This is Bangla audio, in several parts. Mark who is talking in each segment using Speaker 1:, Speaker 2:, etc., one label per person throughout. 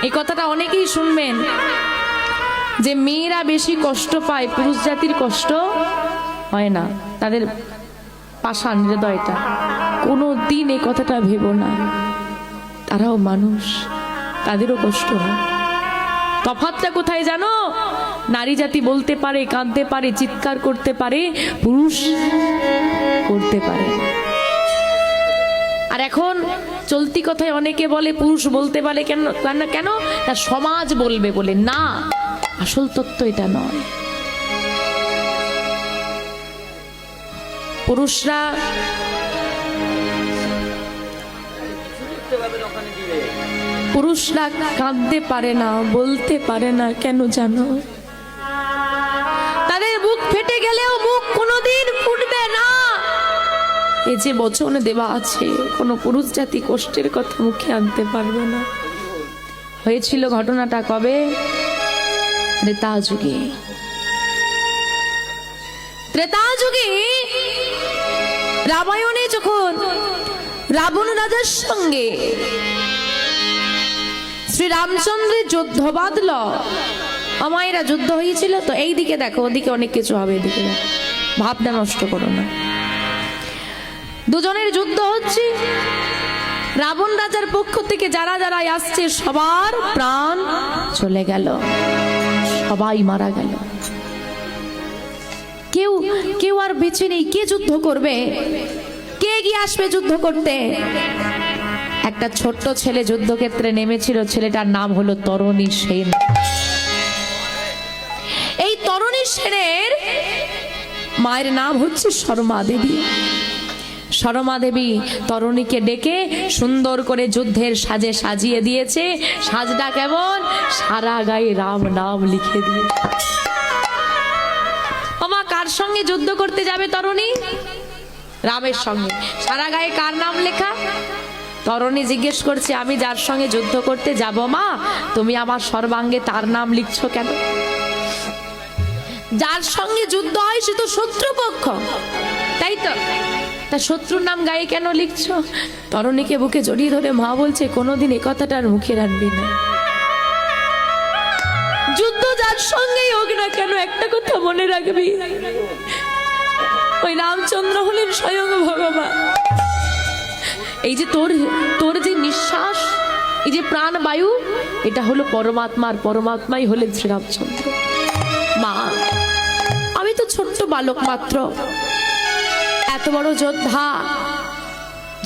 Speaker 1: এই কথাটা অনেকেই শুনবেন যে মেয়েরা বেশি কষ্ট পায়, পুরুষ জাতির কষ্ট হয় না, তাদের পাষাণ হৃদয়টা। কোনো দিন এই কথাটা ভেবো না, তারাও মানুষ, তাদেরও কষ্ট হয়। তফাৎটা কোথায় জানো? নারী জাতি বলতে পারে, কাঁদতে পারে, চিৎকার করতে পারে, পুরুষ করতে পারে। আর এখন চলতি কথায় অনেকে বলে পুরুষ বলতে পারে কেন, কেন তা সমাজ বলবে বলে। না, আসল তত্ত্ব এটা নয়। পুরুষরা কাঁদতে পারে না, বলতে পারে না, কেন জানো? তাদের বুক ফেটে গেলেও মুখ কোনোদিন ফুটবে না। এই যে বচন দেওয়া আছে, কোনো পুরুষ জাতি কষ্টের কথা মুখে আনতে পারবে না। হয়েছিল ঘটনাটা কবে? ত্রেতা যুগে। ত্রেতা যুগে রামায়ণে যখন রাবণ রাজার সঙ্গে শ্রী রামচন্দ্রের যুদ্ধ বাঁধল, আমায়রা যুদ্ধ হয়েছিল তো। এই দিকে দেখো, ওদিকে অনেক কিছু হবে, এদিকে দেখো, ভাবনা নষ্ট করো না। দুজনের যুদ্ধ হচ্ছে। রাবণ রাজার পক্ষ থেকে যারা যারা আসছে সবার প্রাণ চলে গেল, সবাই মারা গেল। কেউ কেউ আর বেঁচে নেই। কে যুদ্ধ করবে? কে গিয়ে আসবে যুদ্ধ করতে? একটা ছোট্ট ছেলে যুদ্ধক্ষেত্রে নেমেছিল, ছেলেটার নাম হলো তরণী সেন। এই তরণী সেনের মায়ের নাম হচ্ছে শর্মা দেবী। শর্মা দেবী তরণীকে ডেকে সুন্দর করে যুদ্ধের সাজে সাজিয়ে দিয়েছে। সাজটা কেমন? সারা গায়ে রাম নাম লিখে দিয়ে। ওমা, কার সঙ্গে যুদ্ধ করতে যাবে তরণী? রামের সঙ্গে। সারা গায়ে কার নাম লেখা? তরণী জিজ্ঞেস করছে, আমি যার সঙ্গে যুদ্ধ করতে যাব মা, তুমি আমার সর্বাঙ্গে তার নাম লিখছো কেন? যার সঙ্গে যুদ্ধ হয় সে তো শত্রুপক্ষ, তাই তো? তা শত্রুর নাম গায়ে কেন লিখছো? তরণীকে বুকে জড়িয়ে ধরে মা বলছে, কোনোদিন এ কথাটা আর মুখে রাখবি না। যুদ্ধ যার সঙ্গেই হোক না কেন, একটা কথা মনে রাখবি, ওই রামচন্দ্র হলেন স্বয়ং ভগবান। এই যে তোর যে নিঃশ্বাস, এই যে প্রাণ বায়ু, এটা হলো পরমাত্মার, পরমাত্মাই হলেন শ্রীরামচন্দ্র। মা, আমি তো ছোট্ট বালক মাত্র, এত বড় যোদ্ধা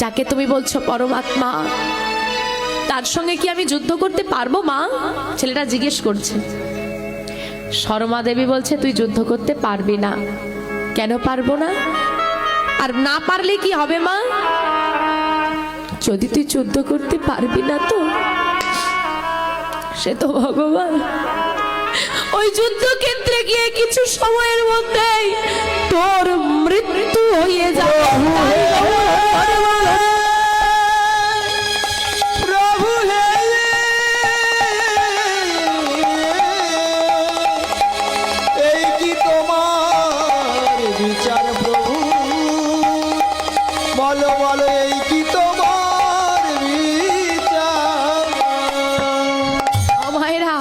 Speaker 1: যাকে তুমি বলছো পরমাত্মা, তার সঙ্গে কি আমি যুদ্ধ করতে পারবো মা? ছেলেটা জিজ্ঞেস করছে। শর্মা দেবী বলছে, তুই যুদ্ধ করতে পারবি না। কেন পারবো না? আর না পারলে কি হবে মা? যদি তুই যুদ্ধ করতে পারবি না তো সে তো ভগবান ওই যুদ্ধক্ষেত্রে গিয়ে কিছু সময়ের মধ্যেই তোর মৃত্যু হয়ে যাবে।
Speaker 2: প্রভু এই কি তোমার বিচার প্রভু? বলো বলো, এই কি তোমার বিচার?
Speaker 1: আমায়রা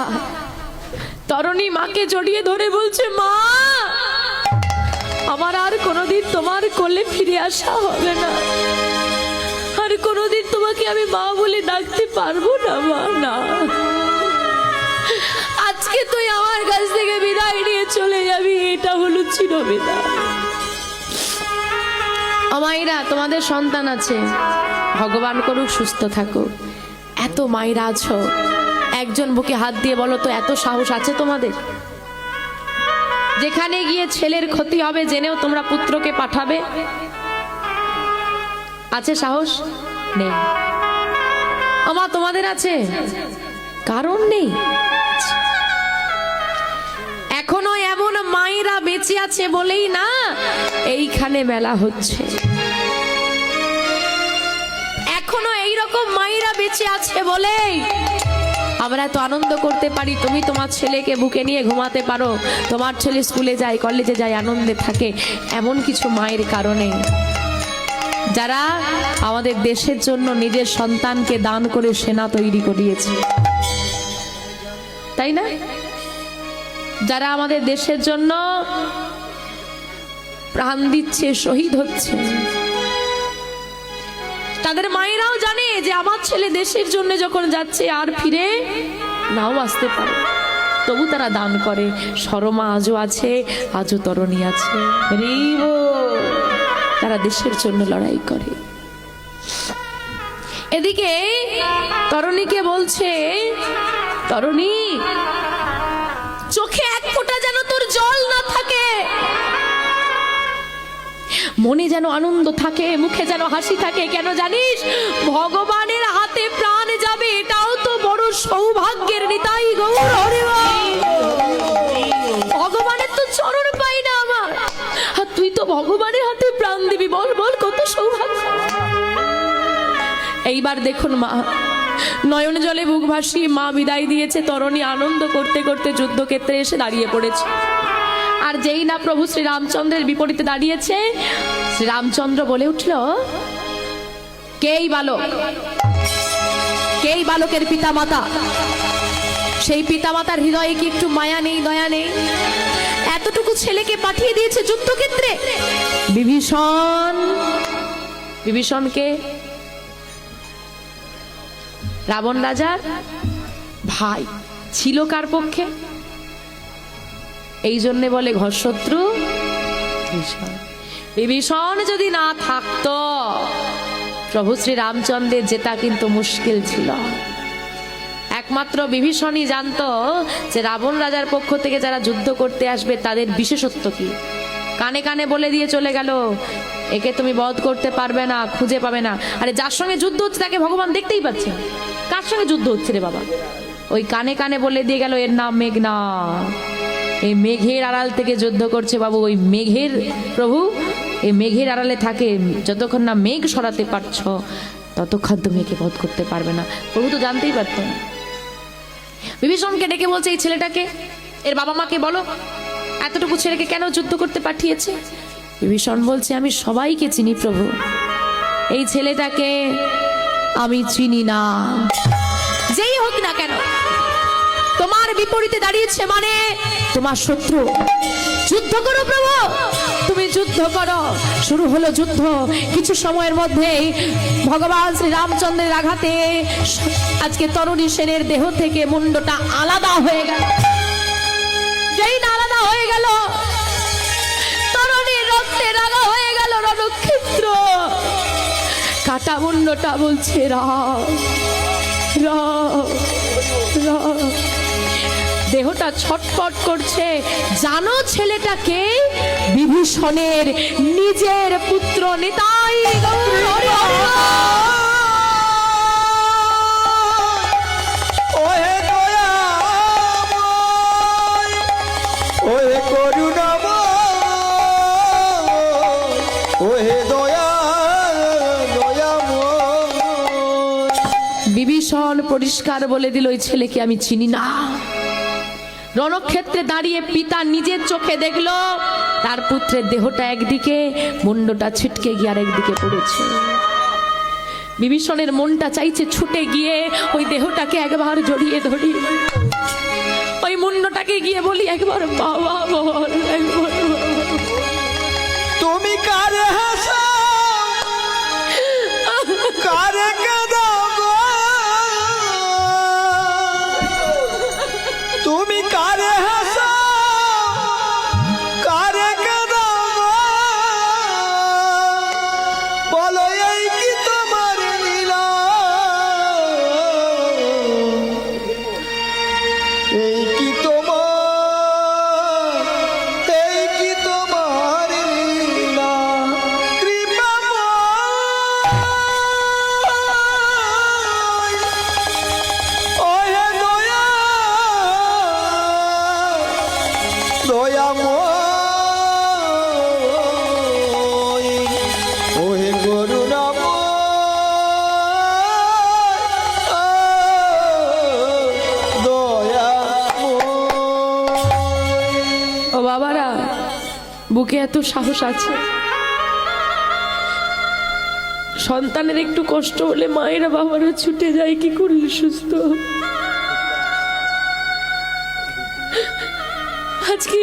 Speaker 1: তরণী মাকে জড়িয়ে ধরে বলছে, মা, আমার আর কোনোদিন তোমার কোলে ফিরে আসা হবে না, আর কোনোদিন তোমাকে আমি মা বলে ডাকতে পারবো না মা। না, আজকে তুই আমার কাছ থেকে বিদায় নিয়ে চলে যাবি, এটা হলো চিরবিদায়। আমায়রা, তোমাদের সন্তান আছে, ভগবান করুক সুস্থ থাকুক। এত মায়েরা আছো, একজন বুকে হাত দিয়ে বলো তো, এত সাহস আছে তোমাদের? যেখানে গিয়ে ছেলের ক্ষতি হবে জেনেও তোমরা পুত্রকে পাঠাবে? আছে সাহস? নেই। আমা, তোমাদের আছে? কারণ নেই। এখনো এমন মায়েরা বেঁচে আছে বলেই না এইখানে মেলা হচ্ছে। এখনো এইরকম মায়েরা বেঁচে আছে বলেই আমরা তো আনন্দ করতে পারি। তুমি তোমার ছেলেকে বুকে নিয়ে ঘুমাতে পারো, তোমার ছেলে স্কুলে যায়, কলেজে যায়, আনন্দে থাকে। এমন কিছু মায়ের কারণে যারা আমাদের দেশের জন্য নিজের সন্তানকে দান করে সেনা তৈরি করিয়েছে। তাই না? যারা আমাদের দেশের জন্য প্রাণ দিচ্ছে, শহীদ হচ্ছে, তাদের মায়েরাও জানে যে আমার ছেলে দেশের জন্য যখন যাচ্ছে আর ফিরে নাও আসতে পারে, তবু তারা দান করে। শর্মা আজও আছে, আজও তরণী আছে, তারা দেশের জন্য লড়াই করে। এদিকে তরণীকে বলছে, তরণী চোখে এক ফোঁটা যেন তোর জল না থাকে, মনে যেন আনন্দ থাকে, মুখে যেন হাসি থাকে। কেন জানিস? ভগবানের হাতে প্রাণ যাবে, এটাও তো বড় সৌভাগ্যের। নিতাই গৌর হরি বল। ভগবানের তো চরণ পাই না আমার, আর তুই তো ভগবানের হাতে প্রাণ দিবি। বল বল কত সৌভাগ্য। এইবার দেখুন মা নয়ন জলে বুক ভাসিয়ে মা বিদায় দিয়েছে। তরণী আনন্দ করতে করতে যুদ্ধক্ষেত্রে এসে দাঁড়িয়ে পড়েছে। আর যেই না প্রভু শ্রী রামচন্দ্রের বিপরীতে দাঁড়িয়েছে, শ্রী রামচন্দ্র বলে উঠল, কেই বালক, কেই বালকের পিতামাতা? সেই পিতামাতার হৃদয়ে কি একটু মায়া নেই, দয়া নেই? এতটুকু ছেলেকে পাঠিয়ে দিয়েছে যুদ্ধক্ষেত্রে। বিভীষণ। বিভীষণকে রাবণ রাজার ভাই, ছিল কার পক্ষে? এই জন্যে বলে ঘরশত্রু বিভীষণ। বিভীষণ যদি না থাকতো প্রভু শ্রী রামচন্দ্রের জেতা কিন্তু মুশকিল ছিল। একমাত্র বিভীষণই জানতো যে রাবণ রাজার পক্ষ থেকে যারা যুদ্ধ করতে আসবে তাদের বিশেষত্ব কি। কানে কানে বলে দিয়ে চলে গেল, একে তুমি বধ করতে পারবে না, খুঁজে পাবে না। আরে যার সঙ্গে যুদ্ধ হচ্ছে তাকে ভগবান দেখতেই পাচ্ছে, কার সঙ্গে যুদ্ধ হচ্ছে রে বাবা? ওই কানে কানে বলে দিয়ে গেল, এর নাম মেঘনা, এই মেঘের আড়াল থেকে যুদ্ধ করছে বাবু। ওই মেঘের প্রভু এই মেঘের আড়ালে থাকে, যতক্ষণ না মেঘ সরাতে পারছ ততক্ষণ তুমি একে বধ করতে পারবে না। প্রভু তো জানতেই পারত না। বিভীষণকে ডেকে বলছে, এই ছেলেটাকে, এর বাবা মাকে বলো এতটুকু ছেলেকে কেন যুদ্ধ করতে পাঠিয়েছে। বিভীষণ বলছে, আমি সবাইকে চিনি প্রভু, এই ছেলেটাকে আমি চিনি না। যেই হোক না কেন তোমার বিপরীতে দাঁড়িয়েছে মানে তোমার শত্রু। যুদ্ধ করো প্রভু, তুমি যুদ্ধ করো। শুরু হলো যুদ্ধ। কিছু সময়ের মধ্যেই ভগবান শ্রী রামচন্দ্রের আঘাতে আজকে তরণী সেনের দেহ থেকে মুন্ডটা আলাদা হয়ে গেল। যেই না আলাদা হয়ে গেল, তরণীর রক্তে রাঙা হয়ে গেল রণক্ষেত্র। কাটা মুন্ডটা বলছে, রাম রাম রাম। দেহটা ছটফট করছে। জানো ছেলেটাকে? বিভীষণের নিজের পুত্র। নিতাই গৌর হরি হরি।
Speaker 2: ওহে দয়াময়, ওহে করুণাময়, ওহে দয়াময়।
Speaker 1: বিভীষণ পরিষ্কার বলে দিল, ওই ছেলেকে আমি চিনি না। রণক্ষেত্রে দাঁড়িয়ে পিতা নিজের চোখে দেখলো তার পুত্রের দেহটা একদিকে, মুন্ডটা ছিটকে গিয়ে আর একদিকে পড়েছে। বিভীষণের মনটা চাইছে ছুটে গিয়ে ওই দেহটাকে একবার জড়িয়ে ধরি, ওই মুন্ডটাকে গিয়ে বলি একবার বাবা বল, একবার
Speaker 2: তুমি কারে হাসাও, কারে কাঁদাও গো? তুমি কারে হাসাও, কারে কাঁদাও গো? বলো এই কি তোমার লীলা, এই কি তোমার, এই কি তোমার লীলা? কৃপাময়, ওহে দয়া, দয়াময়, ওহে করুণাময়, দয়াময়।
Speaker 1: ও বাবারা, বুকে এত সাহস আছে। সন্তানের একটু কষ্ট হলে মায়েরা বাবারা ছুটে যায়, কি করলে সুস্থ। আজকে